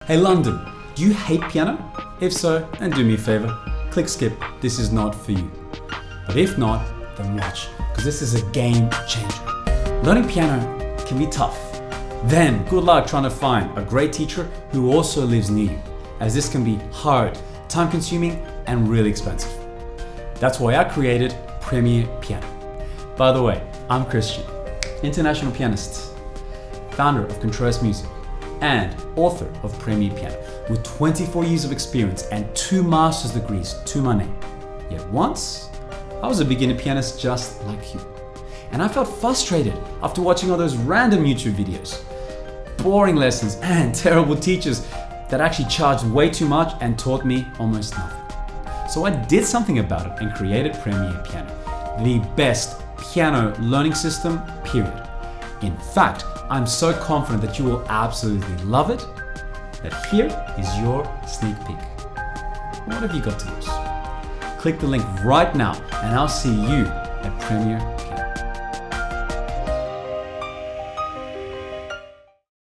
Hey London, do you hate piano? If so, then do me a favor, click skip, this is not for you. But if not, then watch, because this is a game changer. Learning piano can be tough. Then good luck trying to find a great teacher who also lives near you, as this can be hard, time consuming, and really expensive. That's why I created Premier Piano. By the way, I'm Christian, international pianist, founder of Contreras Music, and author of Premier Piano, with 24 years of experience and 2 master's degrees to my name. Yet once, I was a beginner pianist just like you. And I felt frustrated after watching all those random YouTube videos, boring lessons, and terrible teachers that actually charged way too much and taught me almost nothing. So I did something about it and created Premier Piano, the best piano learning system, period. In fact, I'm so confident that you will absolutely love it, that here is your sneak peek. What have you got to lose? Click the link right now and I'll see you at Premier Piano.